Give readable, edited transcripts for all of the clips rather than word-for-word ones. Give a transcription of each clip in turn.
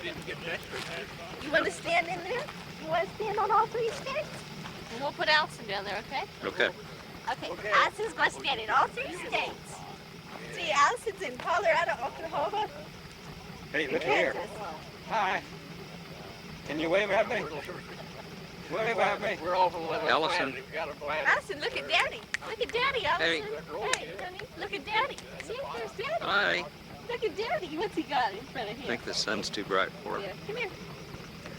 You want to stand in there? You want to stand on all three states? And we'll put Allison down there, okay? Okay. Okay. Allison's going to stand in all three states. See, Allison's in Colorado, Oklahoma. Hey, look here. Hi. Can you wave at me? Wave at me. We're all from Allison. Allison, look at Daddy. Look at Daddy, Allison. Hey. Hey, honey, look at Daddy. See, there's Daddy. Hi. Look at Daddy. What's he got in front of him? I think the sun's too bright for him. Yeah, come here.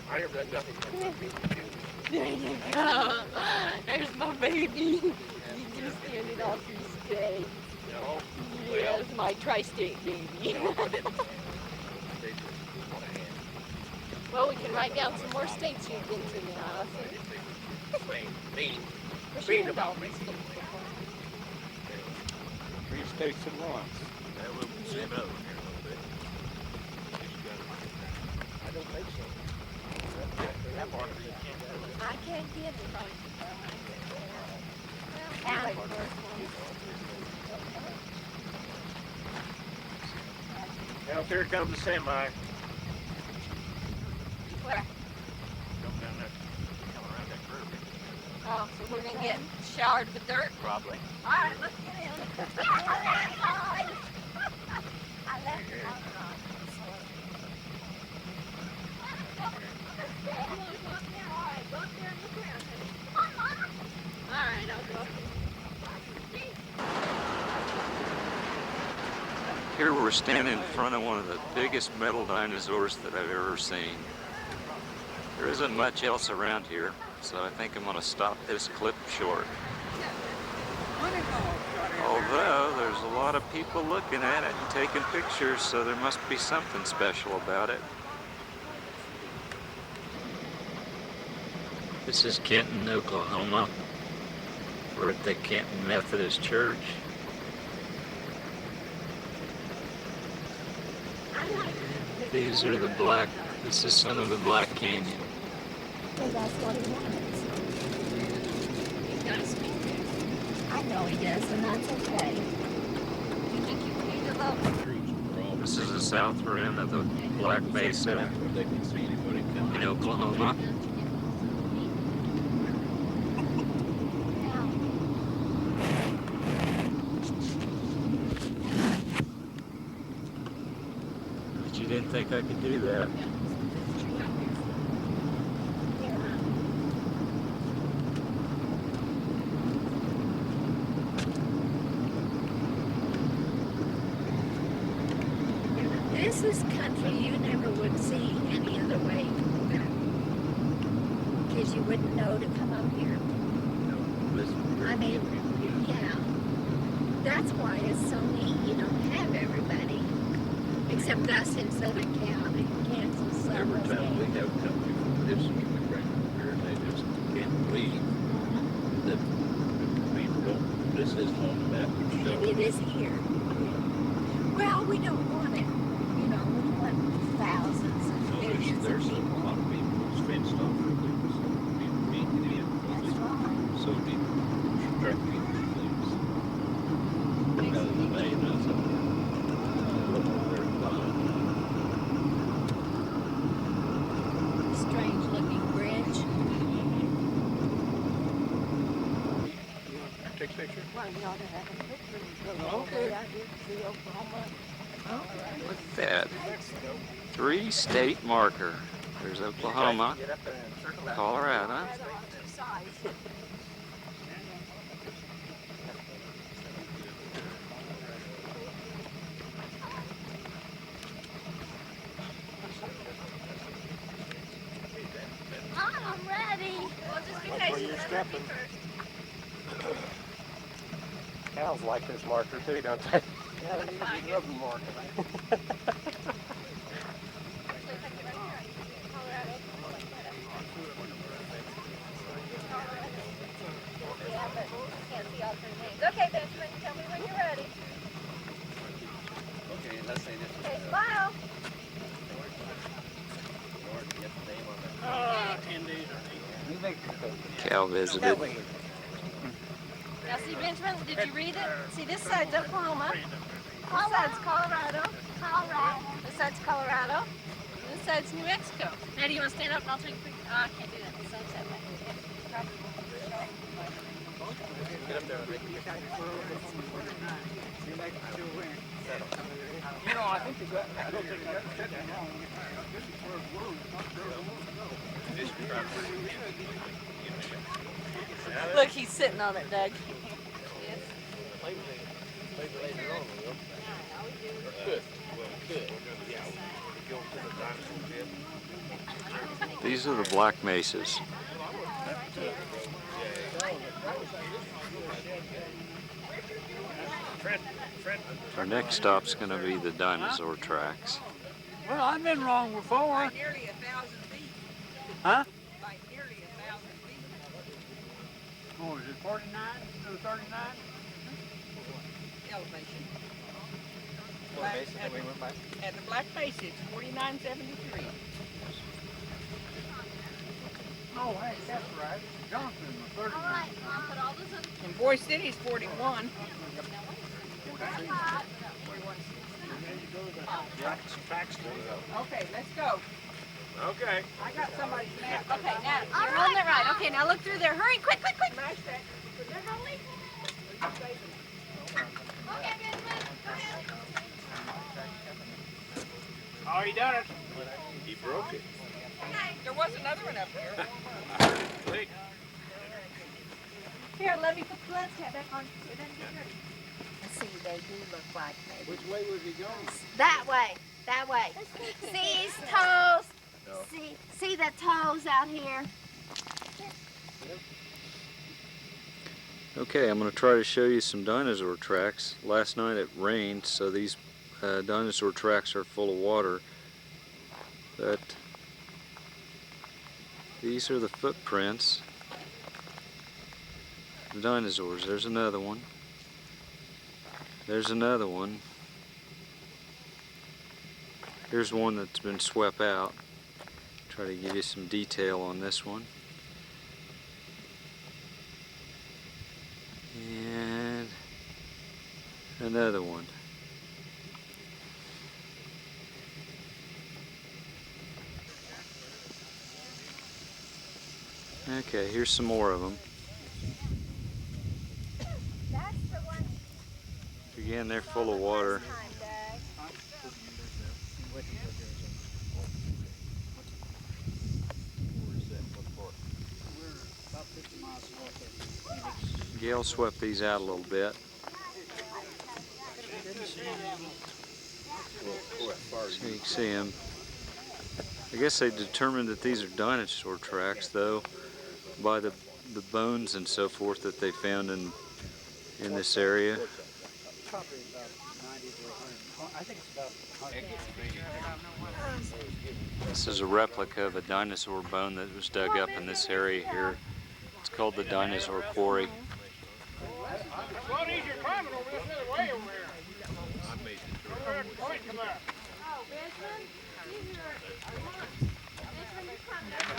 Come here. There you go. There's my baby. You just stand in all three states. Yes, my tri-state baby. Well, we can write down some more states you've been to now. Spain about me. 3 states at once. I don't think so. I can't get it. Now, here comes the semi. Where? Come down there. Come around that curve. Oh, so we're going to get showered with dirt? Probably. All right, let's get in. I left it on. All right, I'll go. Here we're standing in front of one of the biggest metal dinosaurs that I've ever seen. There isn't much else around here, so I think I'm going to stop this clip short. Although there's a lot of people looking at it and taking pictures, so there must be something special about it. This is Kenton, Oklahoma. We're at the Kenton Methodist Church. These are the black, this is some of the Black Canyon. So that's what he wants. He's got to speak there. I know he does, and that's okay. You think you can either love? This is the south rim of the Black Mesa in Oklahoma. But you didn't think I could do that. This is country you never would see any other way. Because you wouldn't know to come up here. I mean, yeah. That's why it's so neat. You don't have everybody. Except us in Southern County, Kansas. Every time we have company from this, we bring them here and they just can't believe that people don't, this is on the map. And it is here. Well, we don't want it. You know, we want thousands and millions of There's a people. lot of people who's fenced off for people, so people being in, That's right. so people trying to get things. Out of the way, that's all. Look over there and find. Strange looking bridge. Take a picture. Well, you ought to have a picture. Okay. Out here to see Oklahoma. Look at that. 3-state marker. There's Oklahoma, Colorado. I'm ready. Well, just in case you stepping. Cows like this marker too, don't they? Yeah, they need a rubber marker. Okay, Benjamin, tell me when you're ready. Okay, let's say this. Okay, smile. Cal visited. Now see, Benjamin, did you read it? See, this side's Oklahoma. This side's Colorado. This side's Colorado. This side's New Mexico. Now, do you want to stand up and I'll take a picture? Oh, I can't do that. The sun's that way. Get up there and make a picture. You know, I think you got, I don't think you got something wrong. Look, he's sitting on it, Doug. Maybe later on we will. Good. Well, good. Yeah, we go to the dinosaur pit. These are the Black Mesas. Our next stop's going to be the dinosaur tracks. Well, I've been wrong before. Nearly 1,000 feet. Huh? By nearly 1,000 feet. Oh, is it 49 to 39? Elevation. What base that we went by? At the Black Mesa, it's 4973. Oh, hey, that's right. Johnson, the 39. Alright, I'll put all those other And Boy City's 41. Okay, let's go. Okay. I got somebody's map. Okay, now, you're holding it right. Okay, now look through there. Hurry, quick, quick, quick. Smash that. They're rolling. Okay, good, go ahead. Oh, he done it. He broke it. There was another one up there. Here, let me put the lens cap back on. It doesn't get dirty. See, they do look like maybe. Which way was he going? That way, that way. See his toes? No. See the toes out here? Okay, I'm going to try to show you some dinosaur tracks. Last night it rained, so these dinosaur tracks are full of water. But these are the footprints of the dinosaurs. There's another one. There's another one. Here's one that's been swept out. Try to give you some detail on this one. And another one. Okay, here's some more of them. That's the one. Again, they're full of water. Gail swept these out a little bit. So you can see them. I guess they determined that these are dinosaur tracks, though, by the bones and so forth that they found in this area. Probably about 90 to 100. I think it's about 100. This is a replica of a dinosaur bone that was dug up in this area here. It's called the Dinosaur Quarry. It's a lot easier climbing over this other way over here. I made the tour. Where that point come out? Oh, Benjamin?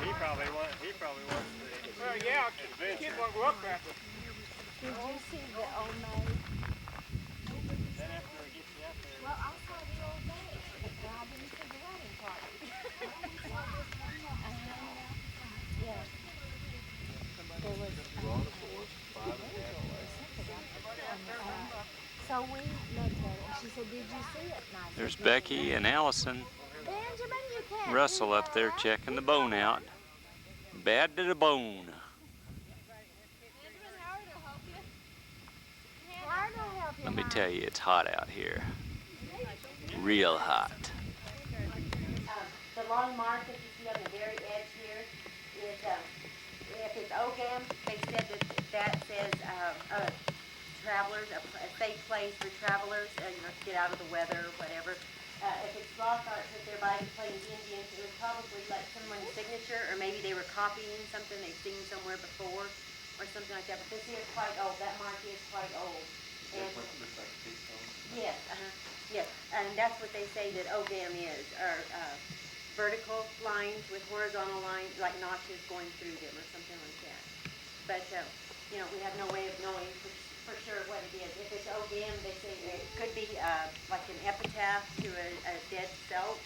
He probably wants to. Well, yeah, kids want to go up that. Did you see the old maid? Then after it gets you up there. Well, I saw the old maid, but I didn't see the wedding party. Yeah. There was, so we met her, and she said, did you see it? And I said, There's "Yes, Becky ma'am." and Allison. Benjamin, you can't Russell do up there that. checking the bone out. Bad to the bone. Howard will help you, Let me Mom. tell you, it's hot out here. Real hot. The long mark that you see on the very edge here is, if it's OGAM, they said that says travelers, a safe place for travelers, to get out of the weather or whatever. If it's rock art put there by the Plains Indians, it was probably like someone's signature, or maybe they were copying something they've seen somewhere before, or something like that. But this here is quite old. That mark is quite old. And yes, yes, and that's what they say that OGAM is, are vertical lines with horizontal lines, like notches going through them or something like that. But, we have no way of knowing for sure what it is. If it's OGAM, they say it could be like an epitaph to a dead celt.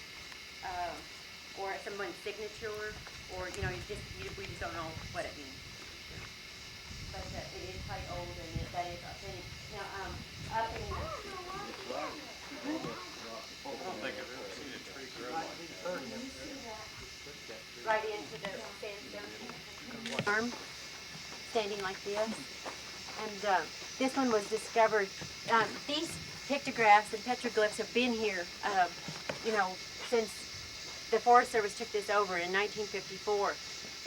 or someone's signature, or, you know, we just don't know what it means. But it is quite old, and that is authentic. Now, up in right into the sandstone arm, standing like this. And this one was discovered. These pictographs and petroglyphs have been here, you know, since the Forest Service took this over in 1954.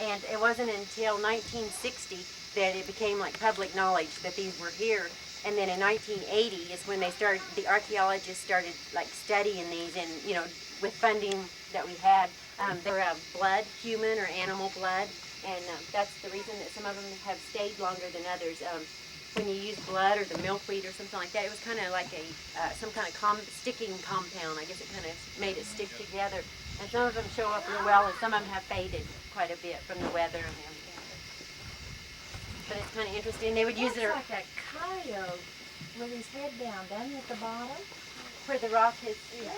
And it wasn't until 1960 that it became like public knowledge that these were here. And then in 1980 is when the archaeologists started like studying these, and, you know, with funding that we had, they were blood, human or animal blood, and that's the reason that some of them have stayed longer than others. When you use blood or the milkweed or something like that, it was kind of like some kind of sticking compound. I guess it kind of made it stick together. And some of them show up real well, and some of them have faded quite a bit from the weather and everything. But it's kind of interesting. They would use it Looks like a coyote with his head down, doesn't it, at the bottom? where the rock is. Yeah,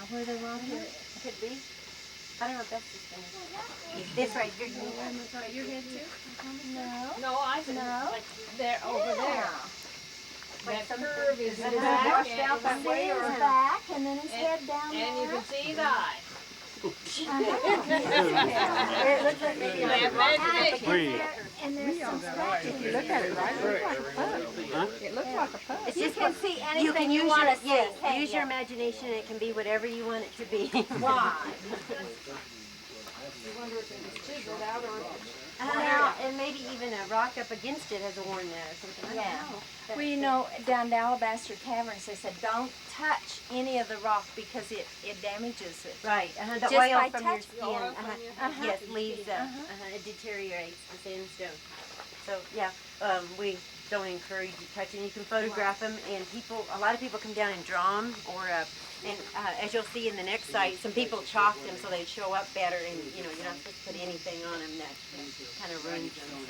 where the rock is. Could be. I don't know if that's just finished. This right here. Your head too? No. No, I said, No. like, there, over there. Like That some curve is Is in it the back, washed and out you that can way, see or her- back, and then his head down and you there? can see his eye. It looks like maybe They have imagination. And there's some scratching. Look at it, right? It looks like a pup. It's You just can see you anything can you use want your, to see. yes, can't use your you? imagination, and it can be whatever you want it to be. Why? Now, and maybe even a rock up against it has worn that or something. I Yeah. don't know. Well, you know, down to Alabaster Caverns, they said don't touch any of the rock because it damages it. Right, the Just oil by from your touching skin, oil from your- yes, leaves, it deteriorates the sandstone. So, yeah, we don't encourage you touching. You can photograph them, and a lot of people come down and draw them, or, and as you'll see in the next site, some people chalked them so they show up better, and, you know, you're not supposed to put anything on them that kind of ruins them.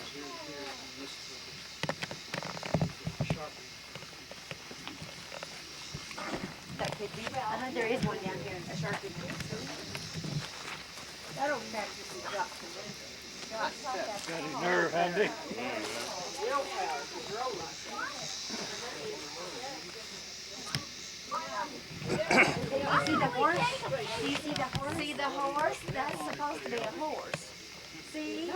That could be, there is one down here, a Sharpie. Nerve, Andy. See the horse? Do you see the horse? See the horse? That's supposed to be a horse. See?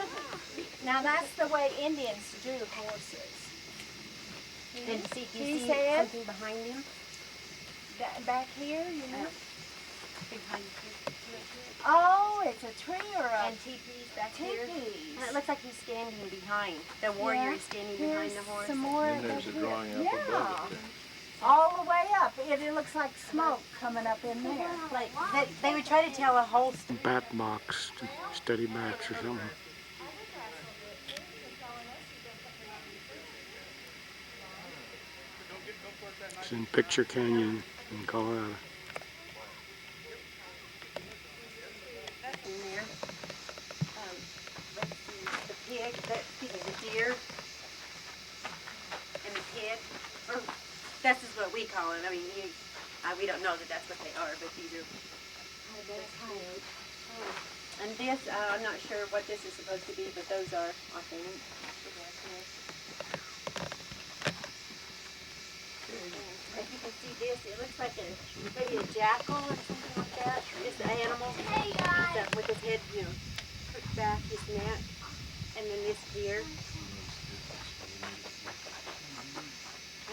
Now that's the way Indians drew horses. And see, do you He see said- something behind him? Back here, you know? Behind you. Oh, it's a tree or a And teepees back here. teepee. And it looks like he's standing behind. The warrior is standing behind the horse. Some more And there's back a drawing here. up Yeah. above it. All the way up. It looks like smoke coming up in there. Like they would try to tell a whole Bat box, steady backs or something. It's in Picture Canyon in Colorado. in there. Let's see, the pig, the deer, and the pig. Or this is what we call them. I mean, we don't know that that's what they are, but these are. And this, I'm not sure what this is supposed to be, but those are authentic. If you can see this, it looks like maybe a jackal or something like that. Just an animal with his head, you know, put back, his neck, and then this deer,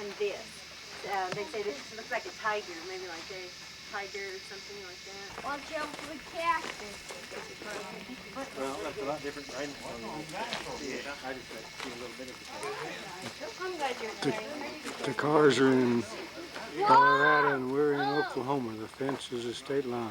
and this. They say this looks like a tiger, maybe like a tiger or something like that. Watch out for the cactus. Well, that's a lot different, right? I just see a little bit of it. I'm glad you're here. The cars are in Colorado and we're in Oklahoma. The fence is a state line.